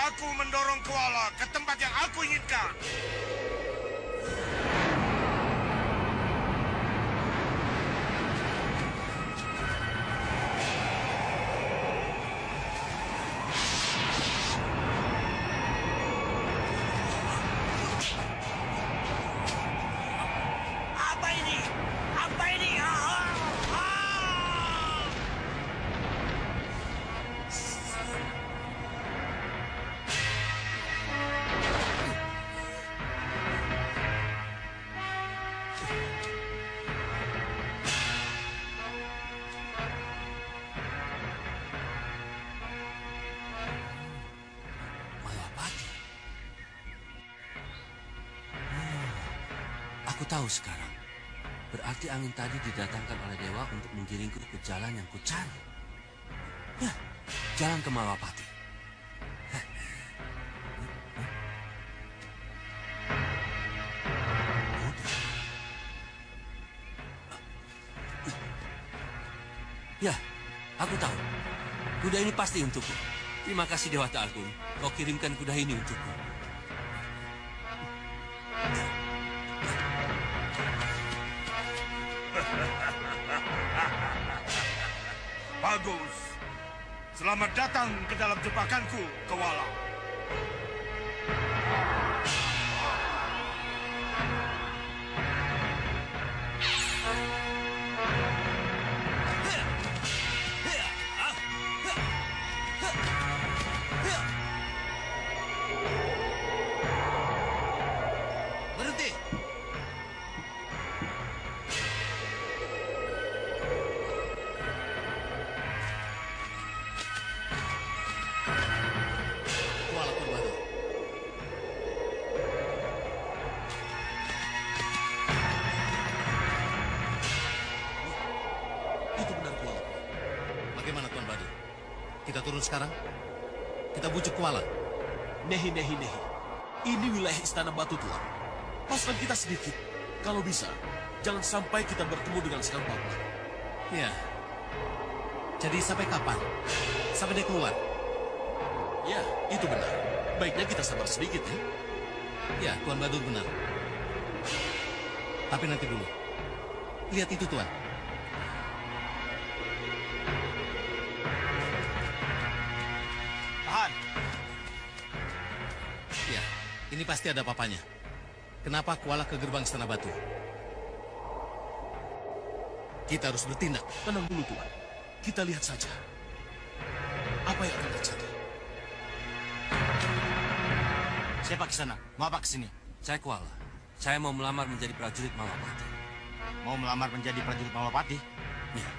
aku mendorong koala ke tempat yang aku inginkan. Apa ini? Apa ini? Malapati. Aku tahu sekarang. Berarti angin tadi didatangkan oleh dewa untuk menggiringku ke jalan yang kucari. Ya, jalan ke Malapati. Ya, aku tahu. Kuda ini pasti untukku. Terima kasih Dewata Agung. Kau kirimkan kuda ini untukku. Bagus. Selamat datang ke dalam jebakanku, koala. Berhenti! Kuala Kurbado. Itu benar Kuala. Bagaimana Tuan Badu? Kita turun sekarang? Kita bujuk Kuala. Nehi. Ini wilayah Istana Batu, Tuan. Paskan kita sedikit. Kalau bisa, jangan sampai kita bertemu dengan Sang Papan. Ya. Jadi sampai kapan? Sampai dia keluar? Ya, itu benar. Baiknya kita sabar sedikit, ya. Ya, Tuan Badur benar. Tapi nanti dulu. Lihat itu, Tuan. Tahan. Ya, ini pasti ada papanya. Kenapa Kuala ke gerbang Istana Batu? Kita harus bertindak. Tenang dulu, Tuan. Kita lihat saja. Apa yang akan terjadi? Siapa ke sana? Mau apa ke sini? Saya Kuala. Saya mau melamar menjadi prajurit Malapati. Mau melamar menjadi prajurit Malapati? Ya.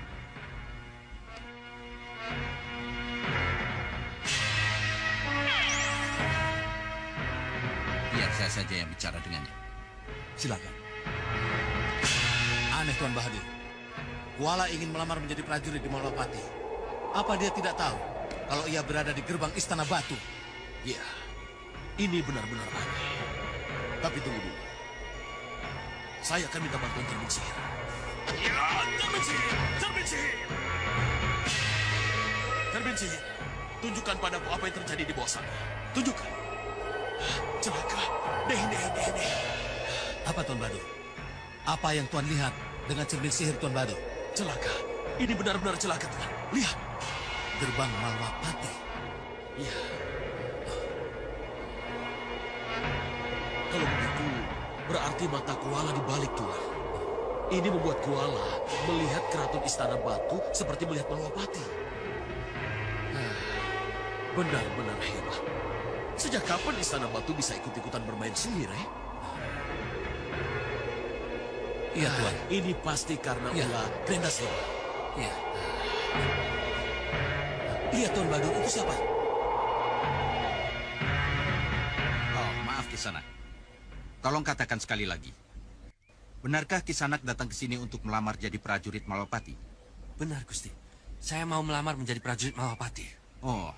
Biar saya saja yang bicara dengannya. Silakan. Aneh Tuan Bahadur. Kuala ingin melamar menjadi prajurit di Malapati. Apa dia tidak tahu kalau ia berada di gerbang Istana Batu? Ya, ini benar-benar aneh. Tapi tunggu dulu. Saya akan minta bantuan cermin sihir. Ya, cermin sihir! Cermin sihir! Cermin sihir, tunjukkan padaku apa yang terjadi di bawah sana. Tunjukkan. Celaka. Nehi. Apa Tuan Badur? Apa yang Tuan lihat dengan cermin sihir Tuan Badur? Celaka. Ini benar-benar celaka, Tuan. Lihat. Gerbang Malapati. Ya. Kalau begitu, berarti mata Kuala dibalik, Tuan. Ini membuat Kuala melihat keraton Istana Batu seperti melihat Malapati. Benar-benar hebat. Sejak kapan Istana Batu bisa ikut-ikutan bermain sihir, eh? Iya, Tuan. Ini pasti karena Ya. ulah Grendaslewa. Iya. Iya, Tuan Badur. Itu siapa? Oh, maaf Kisanak. Tolong katakan sekali lagi. Benarkah Kisanak datang ke sini untuk melamar jadi prajurit Malapati? Benar, Gusti. Saya mau melamar menjadi prajurit Malapati. Oh,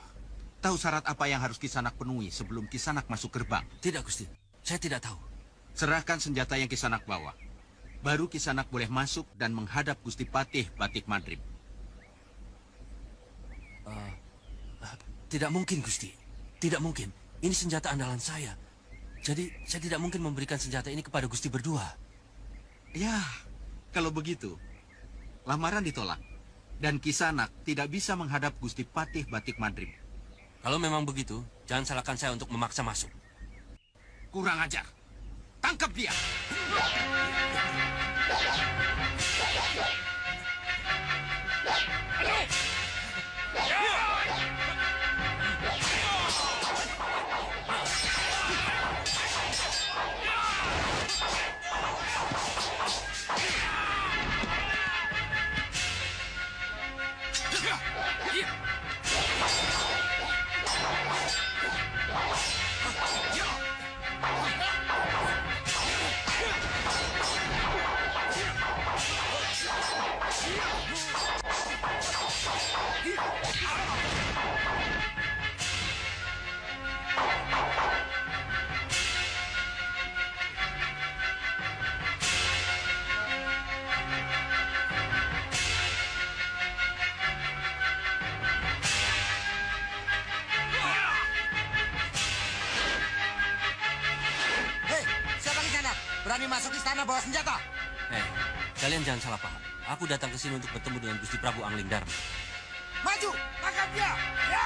tahu syarat apa yang harus Kisanak penuhi sebelum Kisanak masuk gerbang? Tidak, Gusti. Saya tidak tahu. Serahkan senjata yang Kisanak bawa. Baru Kisanak boleh masuk dan menghadap Gusti Patih Batik Madrib. Tidak mungkin, Gusti. Tidak mungkin. Ini senjata andalan saya. Jadi saya tidak mungkin memberikan senjata ini kepada Gusti berdua. Ya, kalau begitu, lamaran ditolak. Dan Kisanak tidak bisa menghadap Gusti Patih Batik Madrim. Kalau memang begitu, jangan salahkan saya untuk memaksa masuk. Kurang ajar. Tangkap dia. Berani masuk istana bawa senjata? Kalian jangan salah paham. Aku datang ke sini untuk bertemu dengan Gusti Prabu Angling Darma. Maju, tangkap dia! Ya!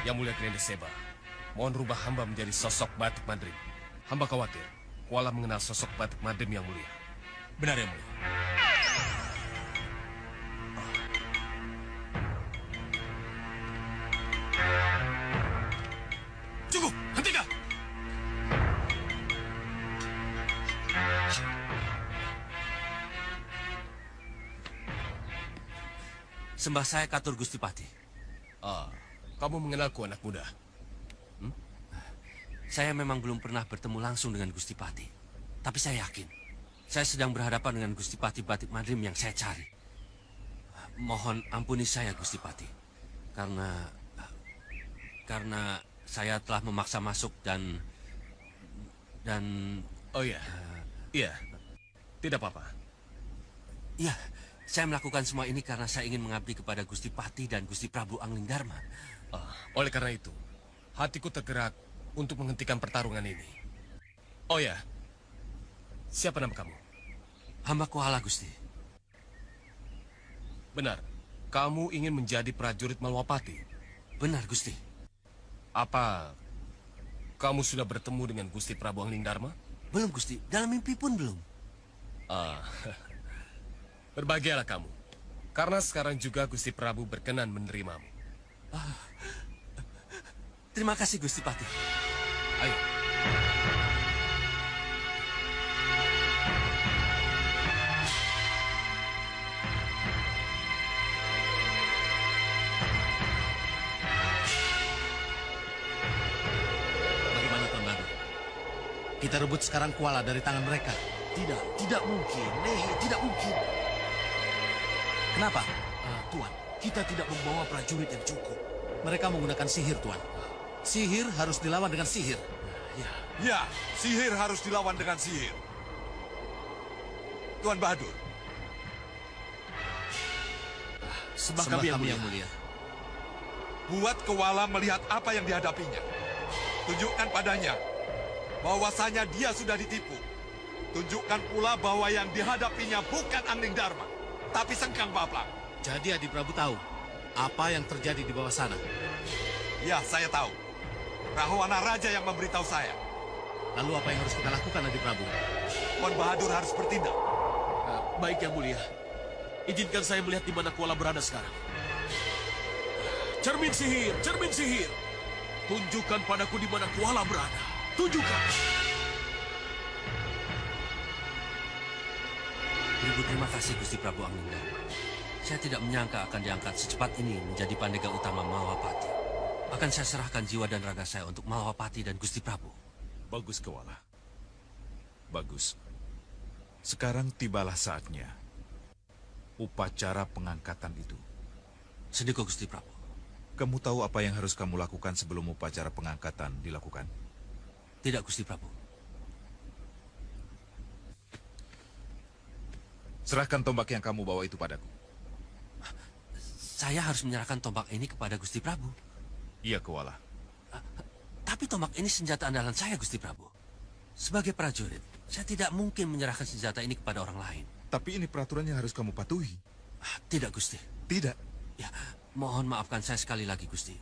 Yang Mulia Grande Seba, mohon rubah hamba menjadi sosok Batik Madrim. Hamba khawatir, Kuala mengenal sosok Batik Madrim yang mulia. Benar, Yang Mulia. Cukup, hentikan! Sembah saya Katur Gusti Patih. Kamu mengenalku, anak muda. Saya memang belum pernah bertemu langsung dengan Gusti Patih. Tapi saya yakin, saya sedang berhadapan dengan Gusti Patih Batik Madrim yang saya cari. Mohon ampuni saya, Gusti Patih. Karena saya telah memaksa masuk dan... Oh iya, iya, tidak apa-apa. Ya, saya melakukan semua ini karena saya ingin mengabdi kepada Gusti Patih dan Gusti Prabu Angling Darma. Oleh karena itu, hatiku tergerak untuk menghentikan pertarungan ini. Oh ya, siapa nama kamu? Hamba Kuala, Gusti. Benar, kamu ingin menjadi prajurit Malwapati? Benar, Gusti. Apa kamu sudah bertemu dengan Gusti Prabu Angling Darma? Belum, Gusti. Dalam mimpi pun belum. Berbahagialah kamu, karena sekarang juga Gusti Prabu berkenan menerimamu. Terima kasih, Gusti Patih. Ayo. Bagaimana, Tuan Badur? Kita rebut sekarang Kuala dari tangan mereka. Tidak mungkin. Tidak mungkin. Kenapa? Tuan, kita tidak membawa prajurit yang cukup. Mereka menggunakan sihir, Tuan. Sihir harus dilawan dengan sihir. Ya, sihir harus dilawan dengan sihir. Tuan Bahadur. Sembah kami yang mulia. Buat Kuala melihat apa yang dihadapinya. Tunjukkan padanya bahwasanya dia sudah ditipu. Tunjukkan pula bahwa yang dihadapinya bukan Angling Dharma, tapi Sengkang Baplang. Jadi Adi Prabu tahu apa yang terjadi di bawah sana. Ya, saya tahu. Rahwana Raja yang memberitahu saya. Lalu apa yang harus kita lakukan, Adi Prabu? Tuan Bahadur harus bertindak. Baik, Yang Mulia. Izinkan saya melihat di mana Kuala berada sekarang. Cermin sihir, cermin sihir. Tunjukkan padaku di mana Kuala berada. Tunjukkan. Beribu terima kasih Gusti Prabu Anglingdarma. Saya tidak menyangka akan diangkat secepat ini menjadi pandega utama Mahawapati. Akan saya serahkan jiwa dan raga saya untuk Mahawapati dan Gusti Prabu. Bagus, Kewala. Bagus. Sekarang tibalah saatnya. Upacara pengangkatan itu. Sendiko Gusti Prabu. Kamu tahu apa yang harus kamu lakukan sebelum upacara pengangkatan dilakukan? Tidak, Gusti Prabu. Serahkan tombak yang kamu bawa itu padaku. Saya harus menyerahkan tombak ini kepada Gusti Prabu. Iya, Kewala. Tapi tombak ini senjata andalan saya, Gusti Prabu. Sebagai prajurit, saya tidak mungkin menyerahkan senjata ini kepada orang lain. Tapi ini peraturan yang harus kamu patuhi. Tidak, Gusti. Tidak. Ya, mohon maafkan saya sekali lagi, Gusti.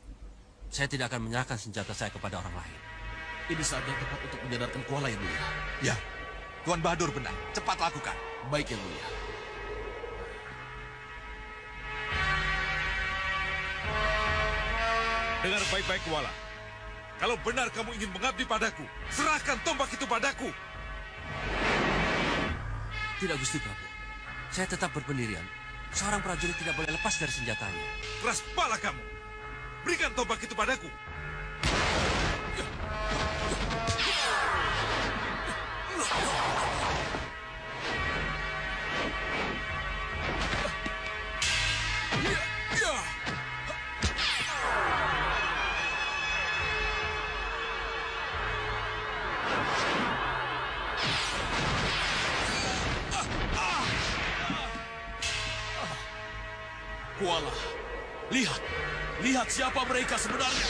Saya tidak akan menyerahkan senjata saya kepada orang lain. Ini saat yang tepat untuk menyadarkan Kuala, Yang Mulia. Ya, Tuan Bahadur benar. Cepat lakukan. Baik, Yang Mulia. Dengar baik-baik, Kewala. Kalau benar kamu ingin mengabdi padaku, serahkan tombak itu padaku. Tidak, Gusti Prabu. Saya tetap berpendirian. Seorang prajurit tidak boleh lepas dari senjatanya. Keras kepala kamu. Berikan tombak itu padaku. Kuala, lihat. Lihat siapa mereka sebenarnya.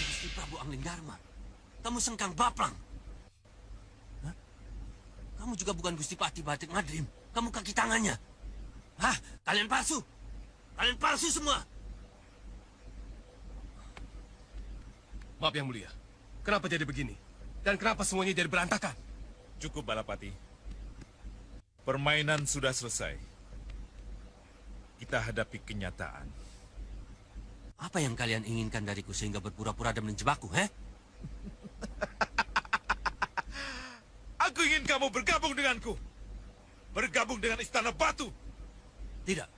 Gusti Prabu Anglingdarma. Kamu Sengkang Baplang. Kamu juga bukan Gusti Pati Batik Madrim. Kamu kaki tangannya. Hah? Kalian palsu? Kalian palsu semua? Maaf, Yang Mulia. Kenapa jadi begini? Dan kenapa semuanya jadi berantakan? Cukup, Balapati. Permainan sudah selesai. Kita hadapi kenyataan. Apa yang kalian inginkan dariku sehingga berpura-pura dan menjebakku, he? Aku ingin kamu bergabung denganku. Bergabung dengan Istana Batu. Tidak.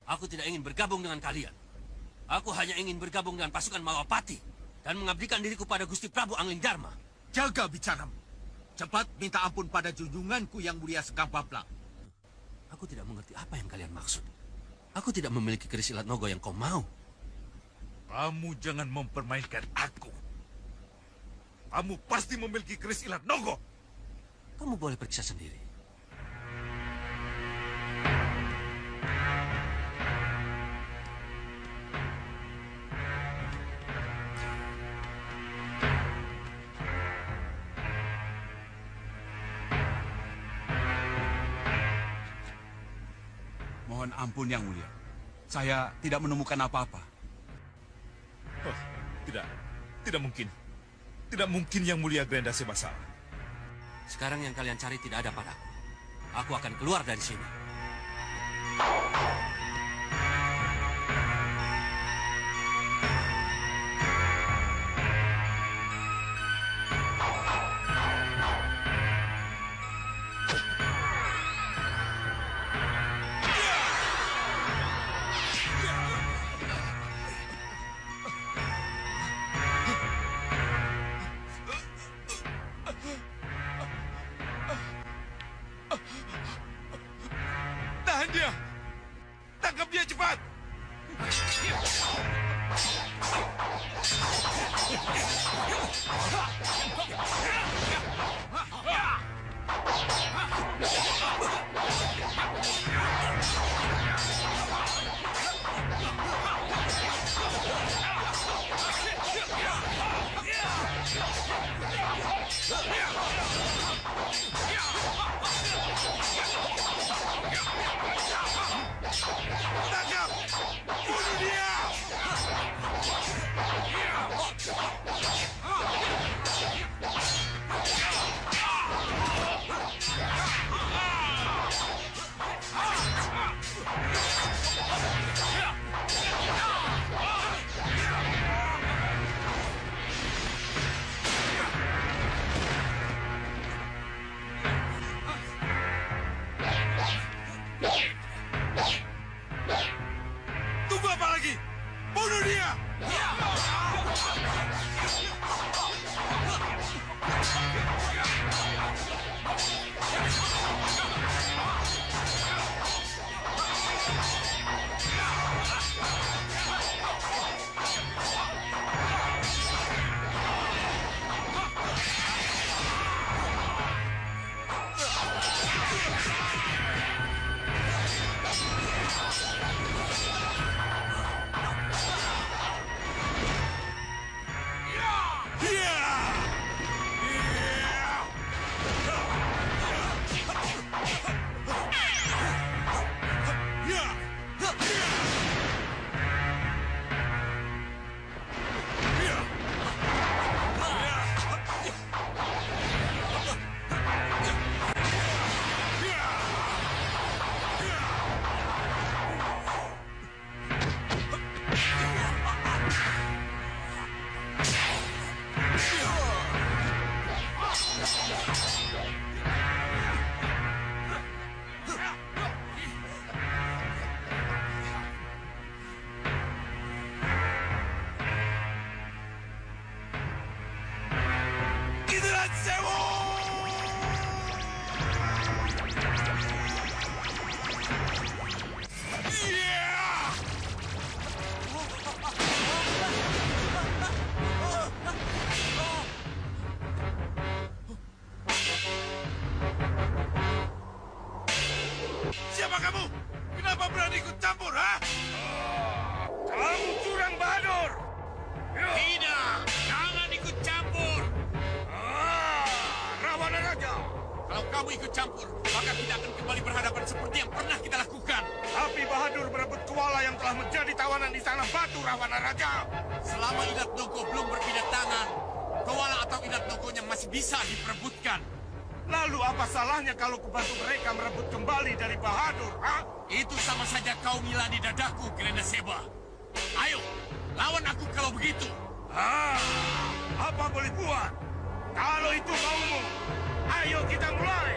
Aku tidak ingin bergabung dengan kalian. Aku hanya ingin bergabung dengan pasukan Mahawapati dan mengabdikan diriku pada Gusti Prabu Anglingdarma. Jaga bicaramu. Cepat minta ampun pada junjunganku Yang Mulia Sengkang Baplang. Aku tidak mengerti apa yang kalian maksud. Aku tidak memiliki keris ilat nogo yang kau mau. Kamu jangan mempermainkan aku. Kamu pasti memiliki keris ilat nogo. Kamu boleh periksa sendiri. Mohon ampun, Yang Mulia. Saya tidak menemukan apa-apa. Oh, tidak. Tidak mungkin. Tidak mungkin Yang Mulia Grenda Sebasar. Sekarang yang kalian cari tidak ada padaku. Aku akan keluar dari sini. Tahan dia! Tangkap dia cepat! Tunggu apa lagi? Bunuh dia! Siapa kamu? Kenapa berani ikut campur, ha? Kamu curang, Bahadur! Tidak! Jangan ikut campur! Rawana Raja! Kalau kamu ikut campur, maka kita akan kembali berhadapan seperti yang pernah kita lakukan. Tapi Bahadur merebut kuala yang telah menjadi tawanan di sana batu, Rawana Raja! Selama Idat Noko belum berpindah tangan, kuala atau Idat Nokonya masih bisa diperebutkan. Lalu apa salahnya kalau kubantu mereka merebut kembali dari Bahadur, ha? Itu sama saja kau milani dadaku, Grenda Seba. Ayo, lawan aku kalau begitu. Apa boleh buat? Kalau itu maumu, ayo kita mulai.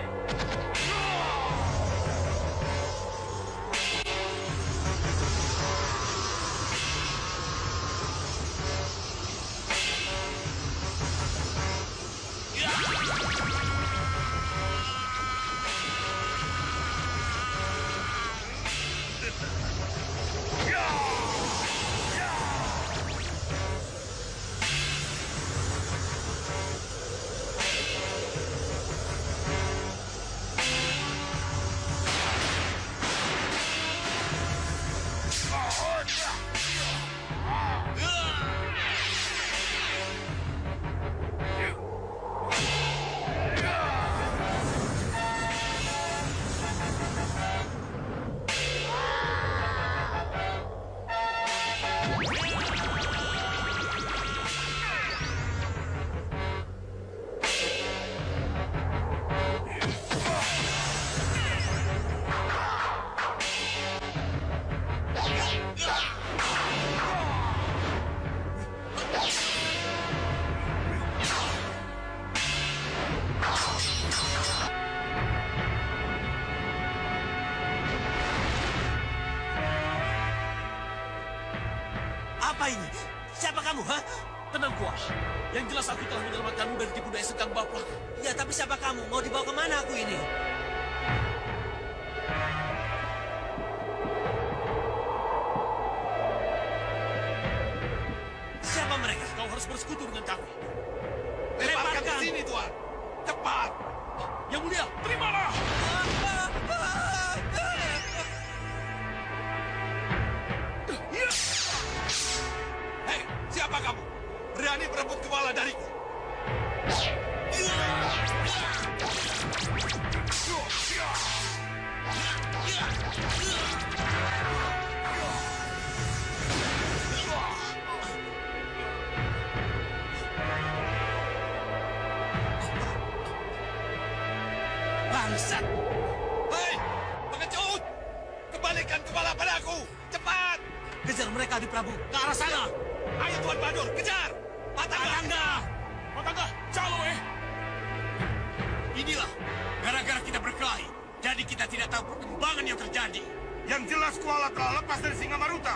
Apa ini? Siapa kamu, ha? Tenang, Kuas. Yang jelas aku telah menyelamatkanmu dari tipu daya Sekang Bapak. Ya, tapi siapa kamu? Mau dibawa kemana aku ini? harus bersekutu dengan kami. Lemparkan ke sini, Tuan. Cepat. Yang mulia, terimalah. Hei, siapa kamu? Berani berebut kuala dariku? Bangsat! Hei, pengecut! Kembalikan kepala padaku! Cepat! Kejar mereka di Prabu, ke arah sana. Ayo Tuan Badur, kejar! Patangga! Patangga, calo Inilah, gara-gara kita berkelahi, jadi kita tidak tahu perkembangan yang terjadi. Yang jelas Kuala telah lepas dari Singa-Maruta.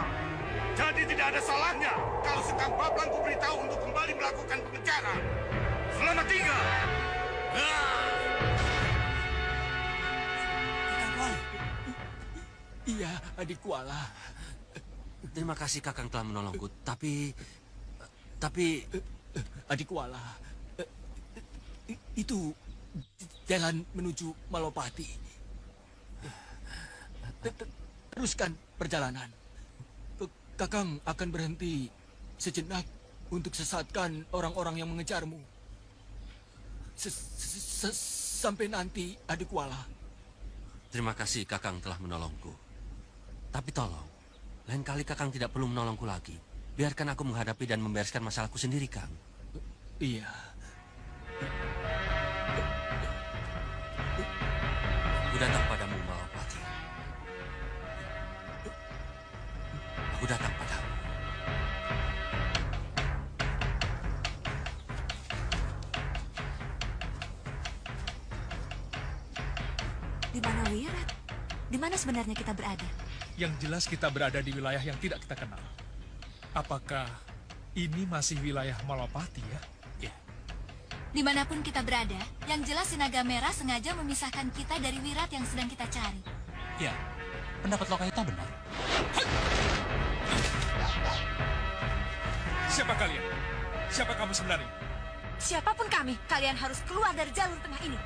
Jadi tidak ada salahnya kalau Sekang Bablang kuberitahu untuk kembali melakukan pengejaran. Selamat tinggal! Iya, adik Kuala. Terima kasih Kakang telah menolongku, tapi... Adik Kuala, itu jalan menuju Malopati. Teruskan perjalanan. Kakang akan berhenti sejenak untuk sesatkan orang-orang yang mengejarmu. Sampai nanti, adik Kuala. Terima kasih Kakang telah menolongku. Tapi tolong, lain kali Kakang tidak perlu menolongku lagi. Biarkan aku menghadapi dan membereskan masalahku sendiri, Kang. Iya. Aku datang padamu, Malopati. Aku datang padamu. Di mana Wirat? Di mana sebenarnya kita berada? Yang jelas kita berada di wilayah yang tidak kita kenal. Apakah ini masih wilayah Malopati ya? Ya. Dimanapun kita berada, yang jelas si Naga Merah sengaja memisahkan kita dari Wirat yang sedang kita cari. Ya, pendapat Lokaita benar. Siapa kalian? Siapa kamu sebenarnya? Siapapun kami, kalian harus keluar dari jalur tengah ini.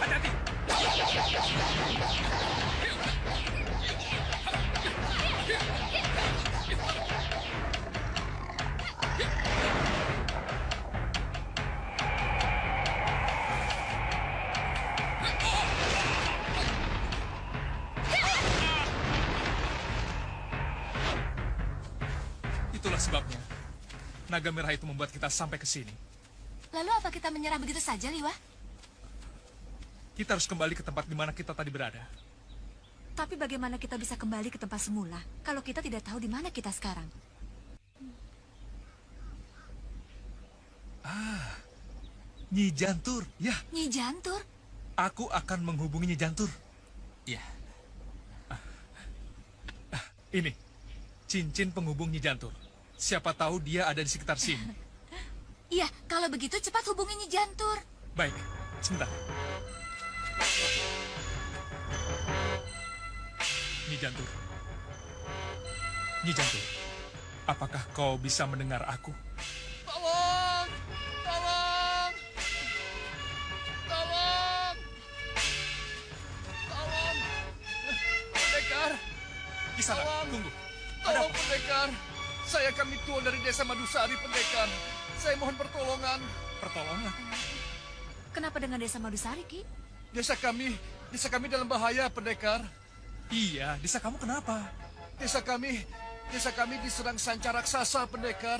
Hati-hati! Itulah sebabnya Naga Merah itu membuat kita sampai ke sini. Lalu apa kita menyerah begitu saja, Liwa? Kita harus kembali ke tempat di mana kita tadi berada. Tapi bagaimana kita bisa kembali ke tempat semula kalau kita tidak tahu di mana kita sekarang? Nyi Jantur, ya. Nyi Jantur? Aku akan menghubungi Nyi Jantur. Ya. Ini, cincin penghubung Nyi Jantur. Siapa tahu dia ada di sekitar sini. Iya, kalau begitu cepat hubungi Nyi Jantur. Baik, sebentar. Nyi Jantur. Nyi Jantur, apakah kau bisa mendengar aku? Tolong! Tolong! Tolong! Tolong! Pendekar! Kisana, tunggu. Tolong, pendekar! Saya kami tuan dari desa Madusari, pendekar. Saya mohon pertolongan. Pertolongan? Kenapa dengan desa Madusari, Ki? Desa kami dalam bahaya, pendekar. Iya, desa kamu kenapa? Desa kami diserang sanca raksasa, pendekar.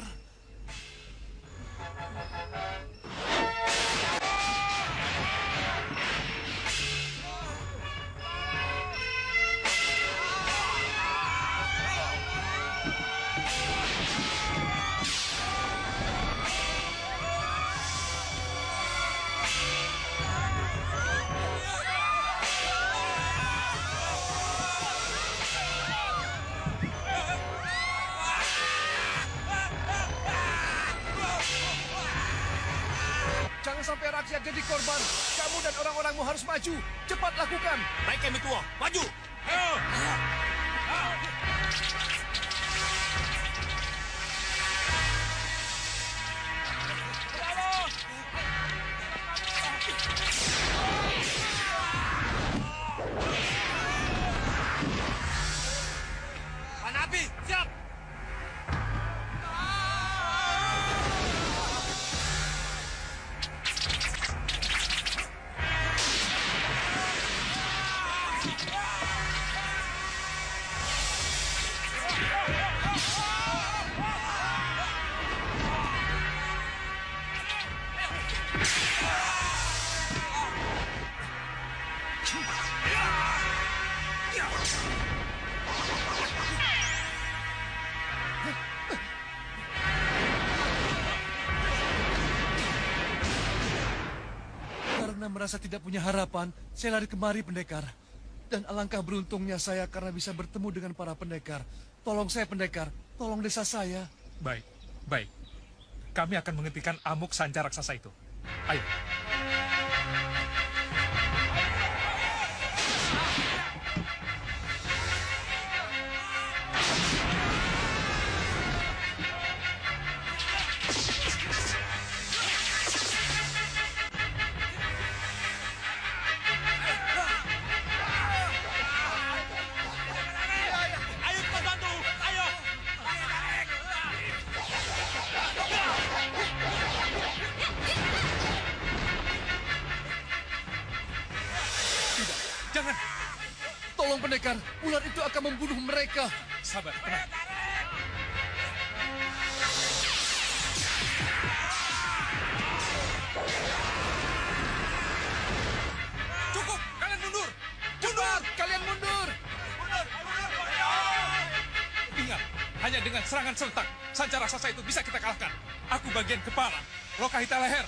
Jangan sampai rakyat jadi korban. Kamu dan orang-orangmu harus maju. Cepat lakukan. Baik, kami tua. Maju! Hanapi, siap! Karena merasa tidak punya harapan, saya lari kemari, pendekar. Dan alangkah beruntungnya saya karena bisa bertemu dengan para pendekar. Tolong saya, pendekar. Tolong desa saya. Baik, baik. Kami akan menghentikan amuk sanca raksasa itu. Ayo. Ayo kita bantu, ayo! Jangan. Tolong, pendekar. Ular itu akan membunuh mereka. Sabar, tenang. Cukup, kalian mundur! Cepat, kalian mundur. Ingat, hanya dengan serangan serentak, sanca raksasa itu bisa kita kalahkan. Aku bagian kepala, Lokahita leher,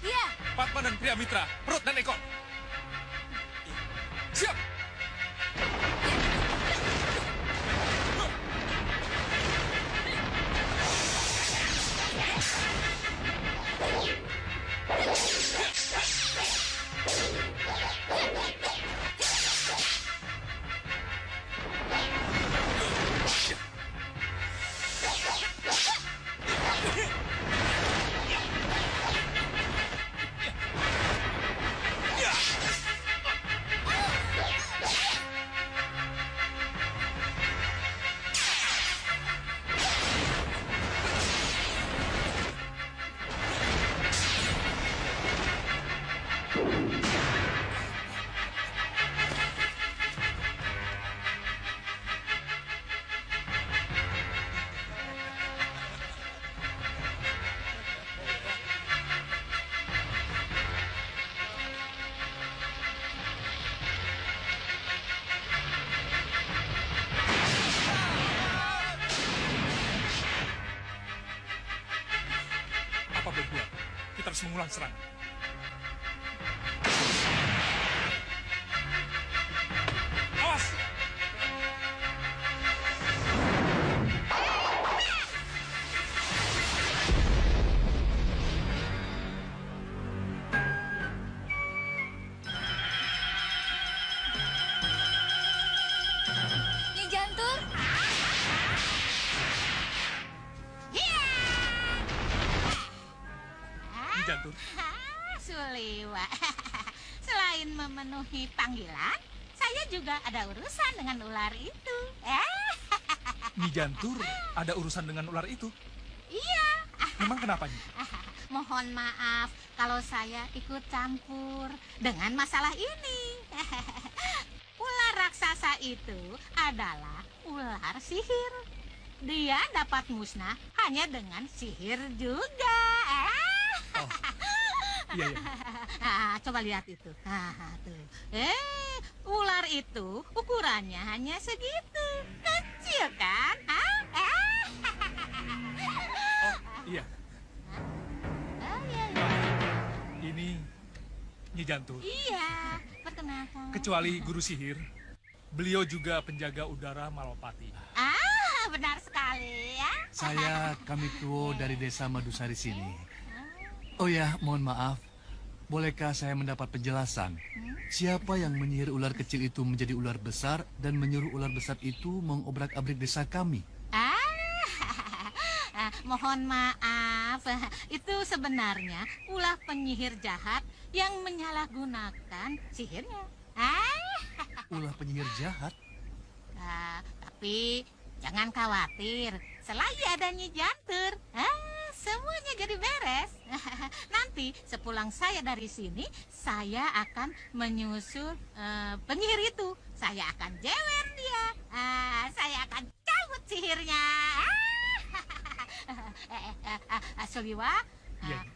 Iya. Padma dan Priyamitra, perut dan ekor. Siap! Apa berbuat? Kita harus mengulang serangan. Awas! Nyi Jantur. Nyi Jantur, Suliwa. Selain memenuhi panggilan, saya juga ada urusan dengan ular itu. Nyi Jantur ada urusan dengan ular itu. Iya. Memang kenapa, Nyi? Mohon maaf kalau saya ikut campur dengan masalah ini. Ular raksasa itu adalah ular sihir. Dia dapat musnah hanya dengan sihir juga. Oh, iya, iya. Coba lihat itu. Tuh. Ular itu ukurannya hanya segitu. Kecil kan? Iya. Oh, iya. Ini Nyi Jantur. Iya, perkenalkan. Kecuali guru sihir, beliau juga penjaga udara Malopati. Benar sekali ya. Saya Kamituo dari desa Madusari sini. Oh ya, mohon maaf. bolehkah saya mendapat penjelasan? Siapa yang menyihir ular kecil itu menjadi ular besar dan menyuruh ular besar itu mengobrak-abrik desa kami? Mohon maaf, itu sebenarnya ulah penyihir jahat yang menyalahgunakan sihirnya. Ulah penyihir jahat? Tapi jangan khawatir, selagi adanya jantur, semuanya jadi beres. Nanti sepulang saya dari sini, saya akan menyusul penyihir itu. Saya akan jewer dia. Saya akan cabut sihirnya. Suliwa,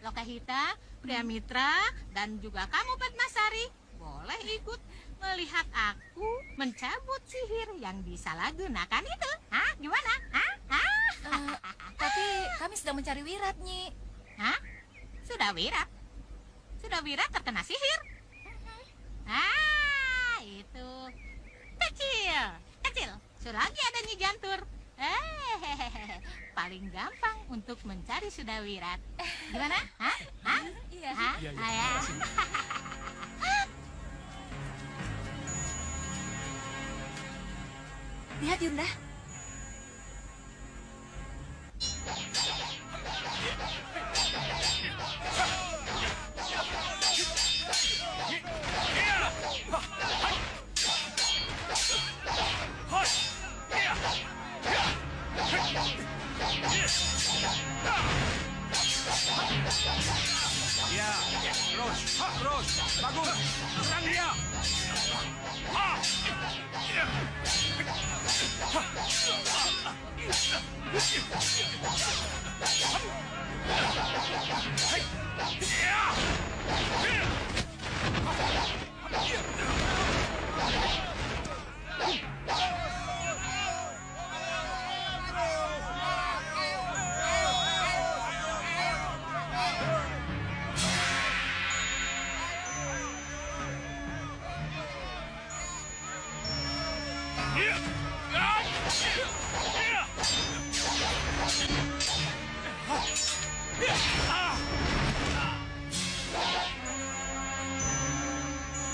Lokahita, Priamitra, dan juga kamu Padmasari boleh ikut melihat aku mencabut sihir yang disalahgunakan itu. Gimana? Tapi kami sedang mencari Wirat, Nyi. Sudah Wirat? Sudah Wirat terkena sihir? Itu kecil. Selagi ada Nyi Jantur, paling gampang untuk mencari Sudah Wirat. Gimana? Iya. Lihat, Yunda. Ya, terus, bagus, serang dia.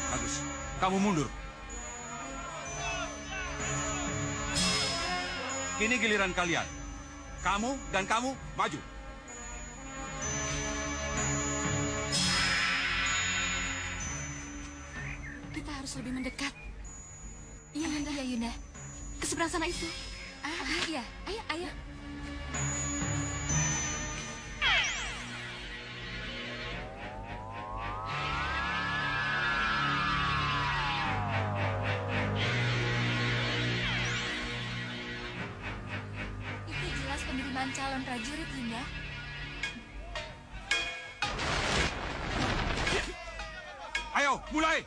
Bagus, kamu mundur. Kini giliran kalian. Kamu dan kamu maju. Kita harus lebih mendekat. Iya, Yunda. Iya, Yunda. Ke seberang sana itu. Iya. Ayo. Itu jelas pengiriman calon prajurit, Yunda. Ayo, mulai.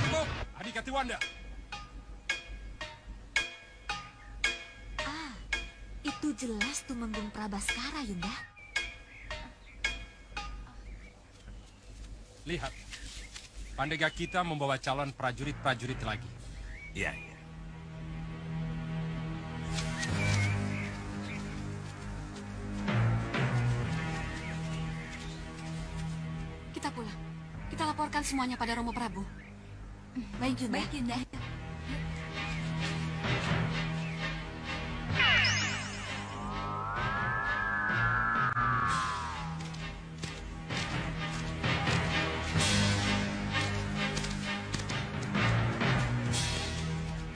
Cukup, Adikati Wanda. Itu jelas Tumenggung Prabaskara, Yunda. Lihat, Pandega kita membawa calon prajurit-prajurit lagi. Iya. Kita pulang. Kita laporkan semuanya pada Romo Prabu. Baik, Yunda.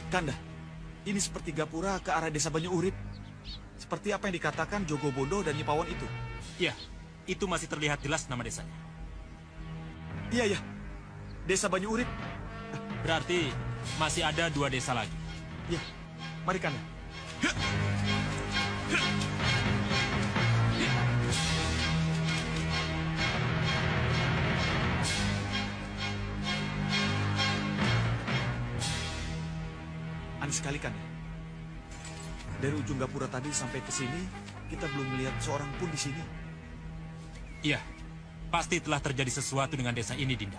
Kanda, ini seperti gapura ke arah desa Banyu Urip. Seperti apa yang dikatakan Jogo Bondo dan Nyipawan itu. Iya, itu masih terlihat jelas nama desanya. Iya, desa Banyu Urip. Berarti masih ada 2 desa lagi. Iya, mari Kanda. Aneh sekali kan? Dari ujung gapura tadi sampai ke sini, kita belum melihat seorang pun di sini. Iya, pasti telah terjadi sesuatu dengan desa ini, Dinda.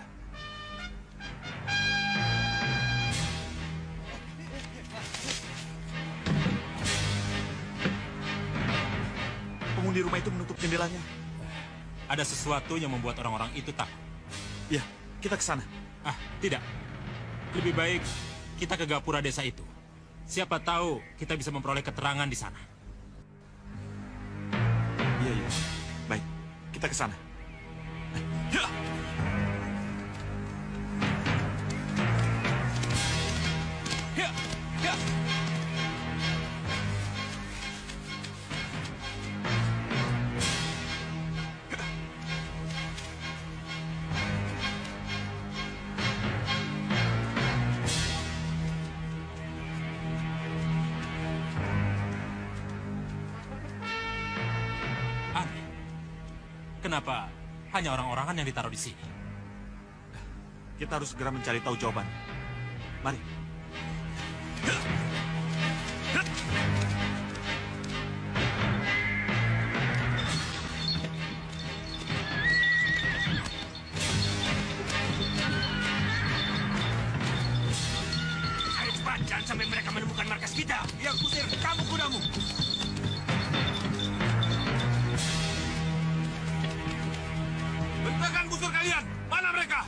Penghuni rumah itu menutup jendelanya. Ada sesuatu yang membuat orang-orang itu takut. Ya, kita ke sana. Ah, tidak. Lebih baik kita ke gapura desa itu. Siapa tahu kita bisa memperoleh keterangan di sana. Iya, iya. Baik, kita ke sana. Ya! Ya! Ya! Kenapa hanya orang-orangan yang ditaruh di sini? Kita harus segera mencari tahu jawaban. Mari. Ayo cepat, jangan sampai mereka menemukan markas kita. Yang kusir, kamu kudamu. Bentangkan busur kalian! Mana mereka?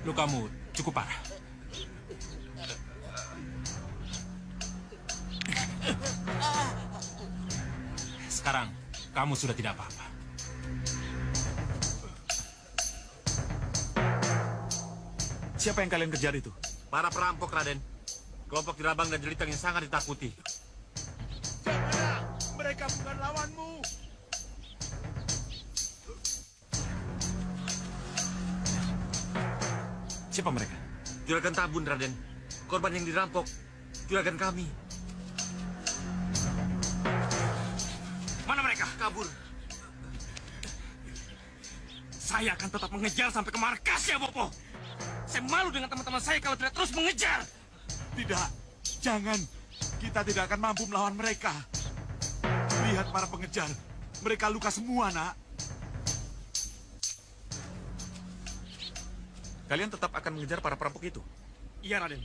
Lukamu cukup parah. Sekarang, kamu sudah tidak apa-apa. Siapa yang kalian kejar itu? Para perampok, Raden. Kelompok Jerabang dan Jelitang yang sangat ditakuti. Janganlah! Mereka bukan lawanmu! Siapa mereka? Juragan Tabun, Raden. Korban yang dirampok. Juragan kami. Mana mereka? Kabur. Saya akan tetap mengejar sampai ke markasnya, Bopo. Saya malu dengan teman-teman saya kalau tidak terus mengejar. Tidak, jangan. Kita tidak akan mampu melawan mereka. Lihat para pengejar. Mereka luka semua, nak. Kalian tetap akan mengejar para perampok itu? Iya, Raden.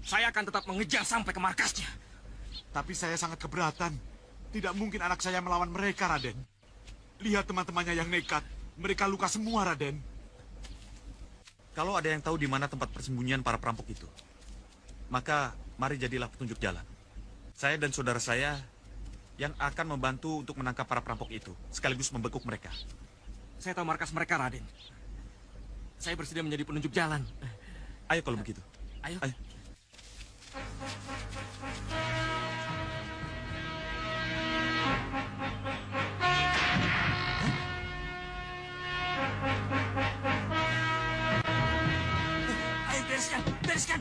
Saya akan tetap mengejar sampai ke markasnya. Tapi saya sangat keberatan. Tidak mungkin anak saya melawan mereka, Raden. Lihat teman-temannya yang nekat. Mereka luka semua, Raden. Kalau ada yang tahu di mana tempat persembunyian para perampok itu, maka mari jadilah petunjuk jalan. Saya dan saudara saya yang akan membantu untuk menangkap para perampok itu, sekaligus membekuk mereka. Saya tahu markas mereka, Raden. Saya bersedia menjadi penunjuk jalan. Ayo kalau begitu. Ayo. Ayo. Ayo, bereskan, bereskan.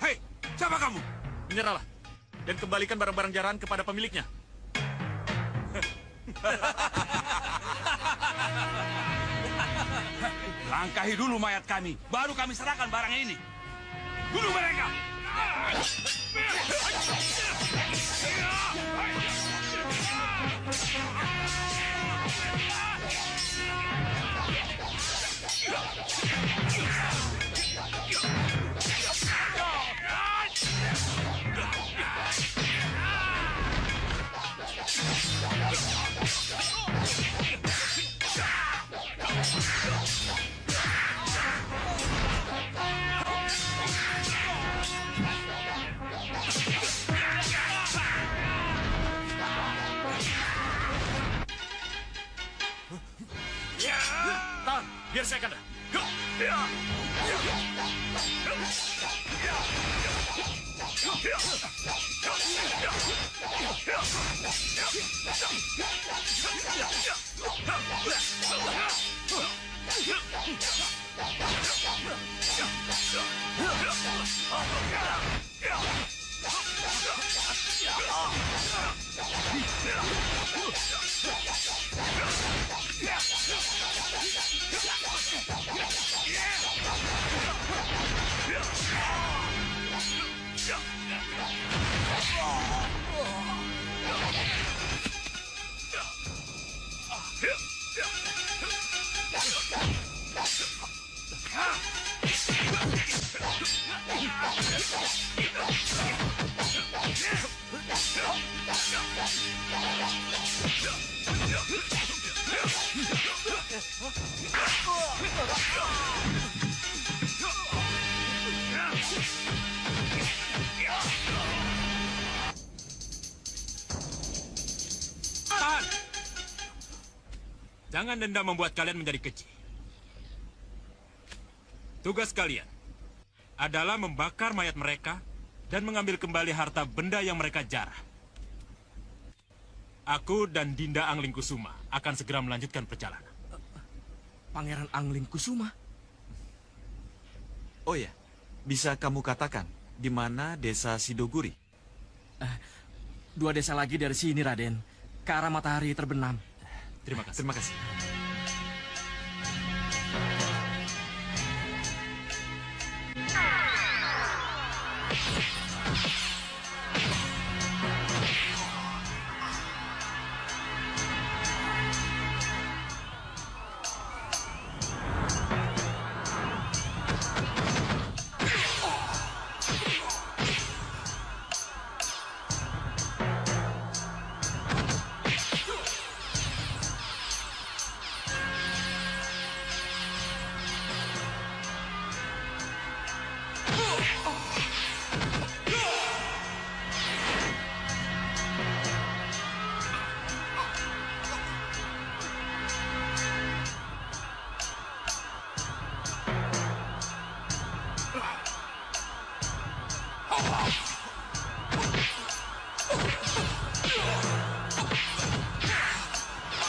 Hei, siapa kamu? Menyerahlah dan kembalikan barang-barang jarahan kepada pemiliknya. Langkahi dulu mayat kami, baru kami serahkan barang ini. Bunuh mereka! Biar saya kena. Tahan! Jangan dendam membuat kalian menjadi keji. Tugas kalian adalah membakar mayat mereka dan mengambil kembali harta benda yang mereka jarah. Aku dan Dinda Anglingkusuma akan segera melanjutkan perjalanan. Pangeran Anglingkusuma? Oh ya, bisa kamu katakan di mana desa Sidoguri? 2 desa lagi dari sini, Raden. Ke arah matahari terbenam. Terima kasih. Terima kasih.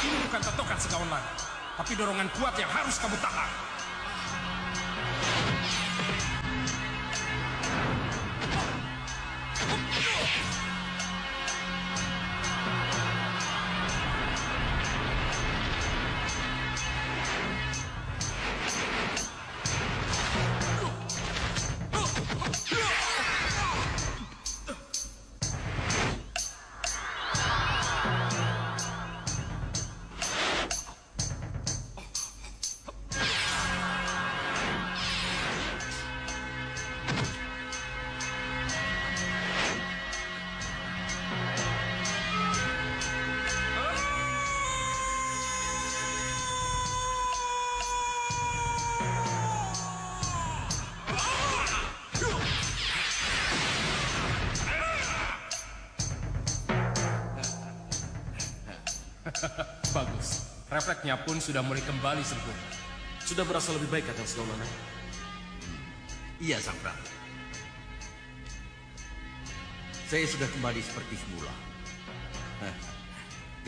Ini bukan totokan segawan lagi, tapi dorongan kuat yang harus kamu tahan. Bagus. Refleksnya pun sudah mulai kembali sempurna. Sudah merasa lebih baik, Kakang Segaulana? Iya, Sang Prabu. Saya sudah kembali seperti semula.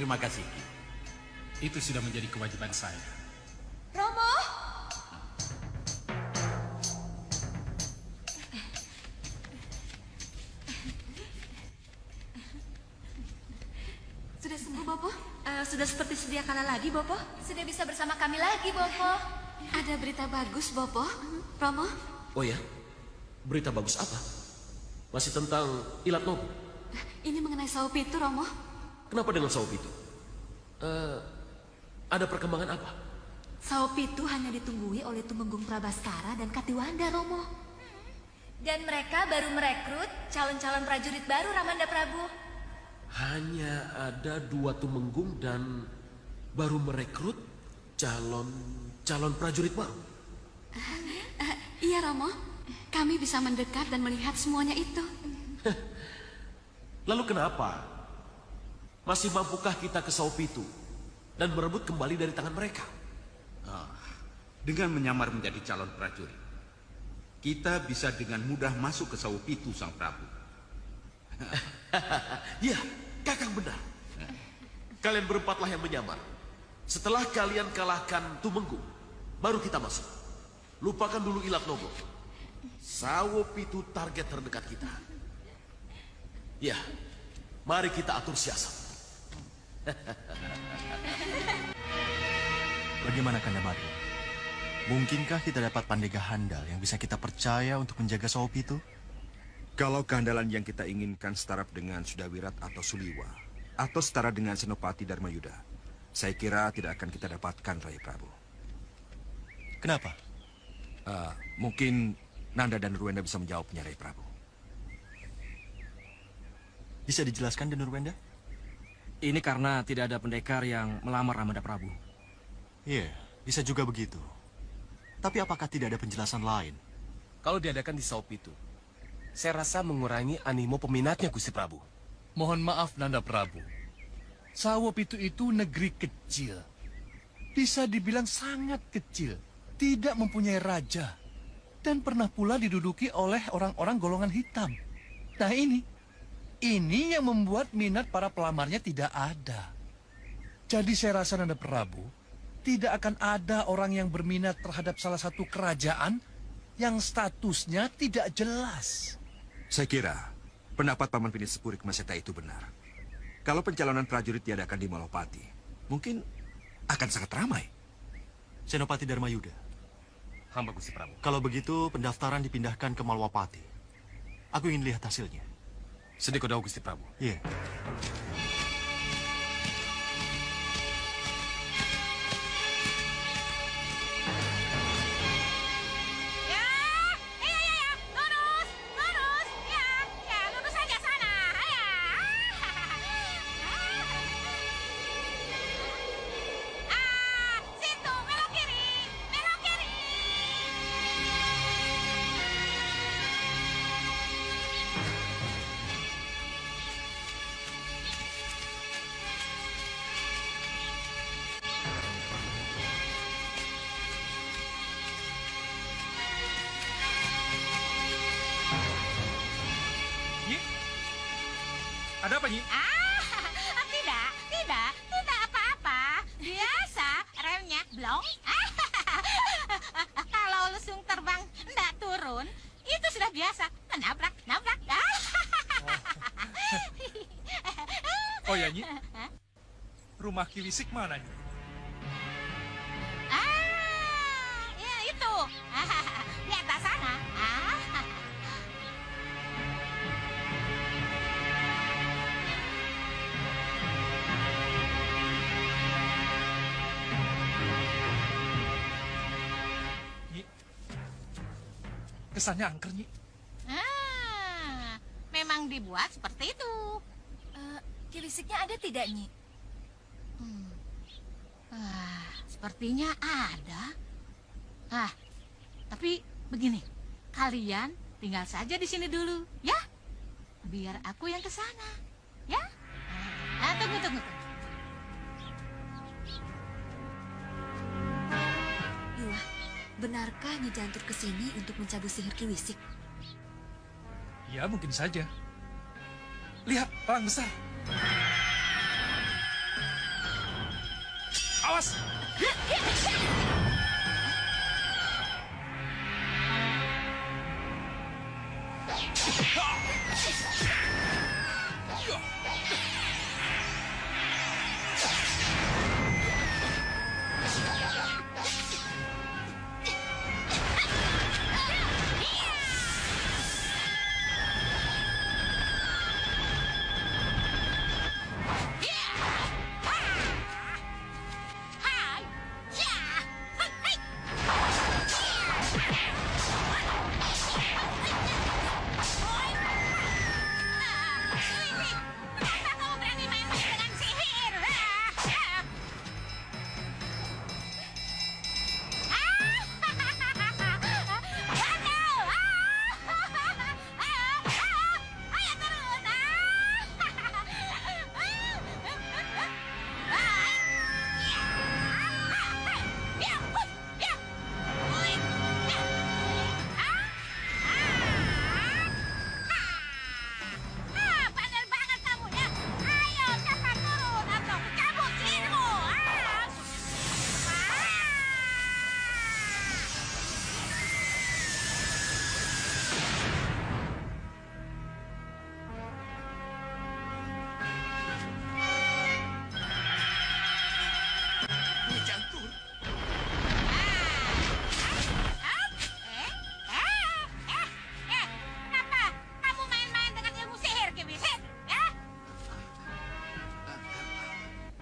Terima kasih. Itu sudah menjadi kewajiban saya. Romo! Sudah sembuh, Bopo? Sudah seperti sedia kala lagi, Bopo? Sudah bisa bersama kami lagi, Bopo. Ada berita bagus, Bopo. Romo? Oh ya? Berita bagus apa? Masih tentang Ilat Nobu? Ini mengenai Saupitu, Romo. Kenapa dengan Saupitu? Ada perkembangan apa? Saupitu hanya ditunggui oleh Tumenggung Prabaskara dan Katiwanda, Romo. Dan mereka baru merekrut calon-calon prajurit baru, Ramanda Prabu. Hanya ada 2 Tumenggung dan baru merekrut calon prajurit baru. Iya, Romo. Kami bisa mendekat dan melihat semuanya itu. Lalu kenapa? Masih mampukah kita ke Saupitu dan merebut kembali dari tangan mereka? Dengan menyamar menjadi calon prajurit, kita bisa dengan mudah masuk ke Sawopitu, Sang Prabu. Ya, Kakang benar. Kalian berempatlah yang menyamar. Setelah kalian kalahkan Tumenggung, baru kita masuk. Lupakan dulu Ilak Nogo. Sawopitu target terdekat kita. Ya, mari kita atur siasat. Bagaimana Kanda Madru? Mungkinkah kita dapat pandega handal yang bisa kita percaya untuk menjaga Sawopitu? Kalau kehandalan yang kita inginkan setara dengan Sudawirat atau Suliwa, atau setara dengan Senopati Dharmayuda, saya kira tidak akan kita dapatkan, Rai Prabu. Kenapa? Mungkin Nanda dan Nurwenda bisa menjawabnya, Rai Prabu. Bisa dijelaskan, Dan Nurwenda? Ini karena tidak ada pendekar yang melamar Amanda Prabu. Iya, bisa juga begitu. Tapi apakah tidak ada penjelasan lain? Kalau diadakan di Sawopitu, saya rasa mengurangi animo peminatnya, Gusti Prabu. Mohon maaf, Nanda Prabu. Sawopitu itu negeri kecil. Bisa dibilang sangat kecil. Tidak mempunyai raja. Dan pernah pula diduduki oleh orang-orang golongan hitam. Nah ini yang membuat minat para pelamarnya tidak ada. Jadi saya rasa, Nanda Prabu, tidak akan ada orang yang berminat terhadap salah satu kerajaan yang statusnya tidak jelas. Saya kira pendapat Paman Pinit Sepurik Maseta itu benar. Kalau pencalonan prajurit diadakan di Malopati, mungkin akan sangat ramai. Senopati Dharmayuda. Hamba Gusti Prabu. Kalau begitu, pendaftaran dipindahkan ke Malwapati. Aku ingin lihat hasilnya. Sedih kodau, Gusti Prabu. Iya. Ada apa, Nyi? Tidak apa-apa. Biasa, remnya blong. Kalau lesung terbang tidak turun, itu sudah biasa. Nabrak. Oh ya, Nyi. Rumah Kiwisik mana, Nyi? Ya itu. Di atas sana. Kesannya angker, Nyi. Memang dibuat seperti itu. Kiwisiknya ada tidak, Nyi? Sepertinya ada. Tapi begini, kalian tinggal saja di sini dulu, ya? Biar aku yang ke sana, ya? Tunggu. Yuah, benarkah Nyi Jantur ke sini untuk mencabut sihir Kiwisik? Ya, mungkin saja. Lihat, perang besar. Awas!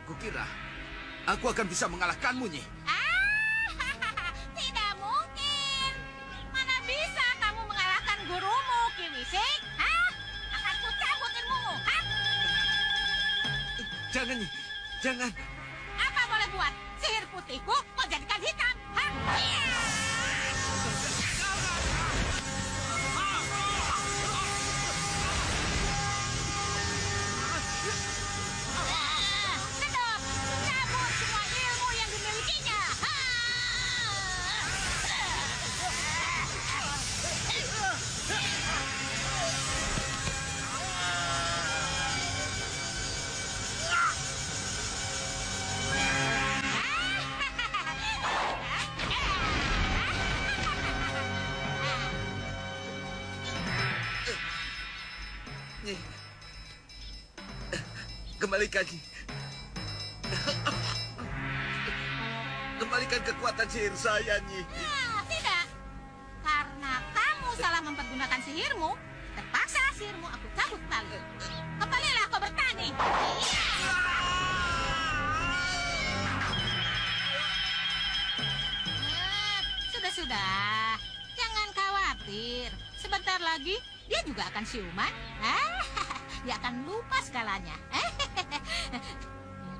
Kukira aku akan bisa mengalahkanmu, Nyi. Tidak mungkin. Mana bisa kamu mengalahkan gurumu, Ki Wisik? Hah? Akan kucabut ilmumu, hah? Jangan, Nyi. Jangan. Apa boleh buat? Sihir putihku kau jadikan hitam, hah? Sedot, cabut semua ilmu yang dimilikinya. Nyi. Kembalikan, Nyi. Kembalikan kekuatan sihir saya, Nyi. Tidak. Karena kamu salah mempergunakan sihirmu, terpaksa sihirmu aku cabut kembali. Kembalilah kau bertani. Sudah. Jangan khawatir. Sebentar lagi dia juga akan siuman. Dia akan lupa segalanya.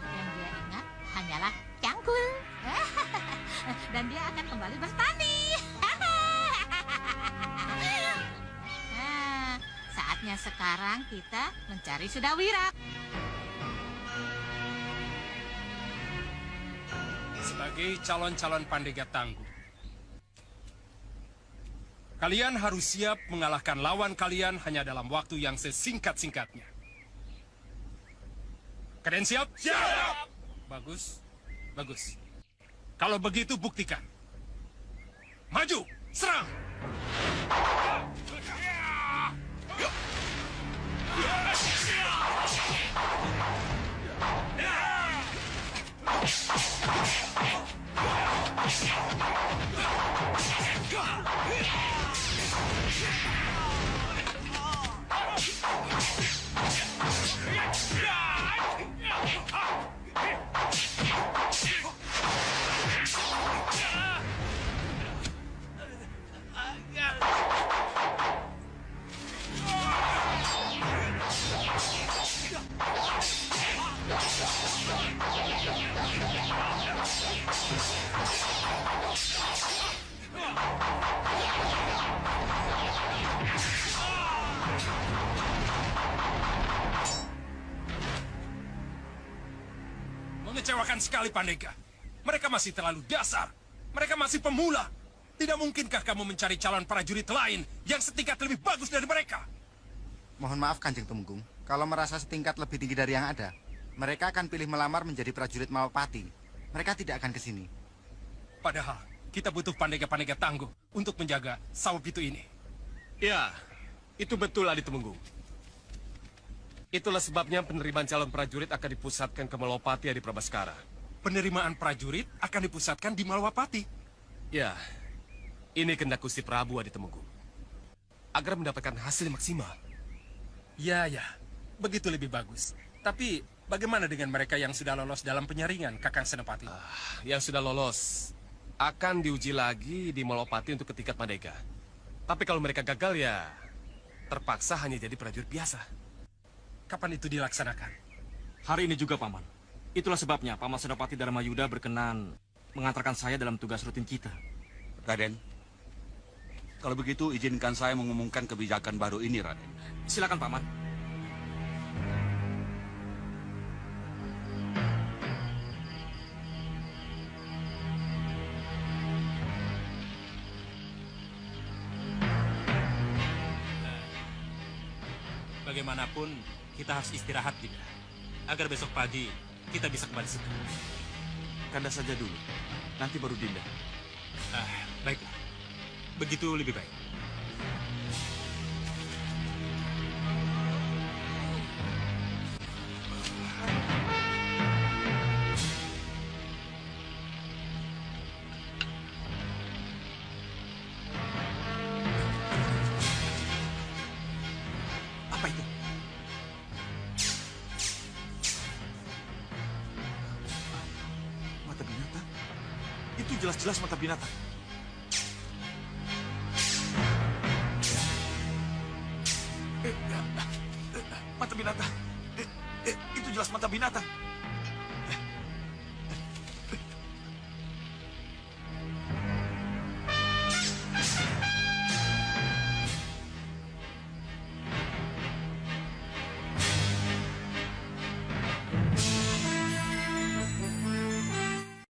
Yang dia ingat hanyalah cangkul. Dan dia akan kembali bertani. Nah, saatnya sekarang kita mencari Sudawirat. Sebagai calon-calon Pandega Tangguh, kalian harus siap mengalahkan lawan kalian hanya dalam waktu yang sesingkat-singkatnya. Kalian siap? Siap! Bagus, bagus. Kalau begitu buktikan. Maju, serang! Mengecewakan sekali, Pandega. Mereka masih terlalu dasar. Mereka masih pemula. Tidak mungkinkah kamu mencari calon prajurit lain yang setingkat lebih bagus dari mereka? Mohon maaf, Kanjeng Tumenggung. Kalau merasa setingkat lebih tinggi dari yang ada, mereka akan pilih melamar menjadi prajurit Malapati. Mereka tidak akan ke sini. Padahal kita butuh pandega-pandega tangguh untuk menjaga Sawapitu ini. Ya, itu betul, Adi Tumenggung. Itulah sebabnya penerimaan calon prajurit akan dipusatkan ke Malapati, Adi Prabaskara. Penerimaan prajurit akan dipusatkan di Malapati? Ya, ini kehendak Gusti Prabu, Adi Tumenggung. Agar mendapatkan hasil maksimal. Ya, begitu lebih bagus. Tapi bagaimana dengan mereka yang sudah lolos dalam penyaringan, Kakang Senopati? Yang sudah lolos akan diuji lagi di Malapati untuk ke tingkat Pandega. Tapi kalau mereka gagal, ya terpaksa hanya jadi prajurit biasa. Kapan itu dilaksanakan? Hari ini juga, Paman. Itulah sebabnya Paman Senopati Dharmayuda berkenan mengantarkan saya dalam tugas rutin kita. Raden, kalau begitu izinkan saya mengumumkan kebijakan baru ini, Raden. Silakan, Paman. Bagaimanapun, kita harus istirahat juga. Agar besok pagi kita bisa kembali segera. Kanda saja dulu, nanti baru Dinda. Baiklah. Begitu lebih baik. Apa itu? jelas-jelas mata binatang.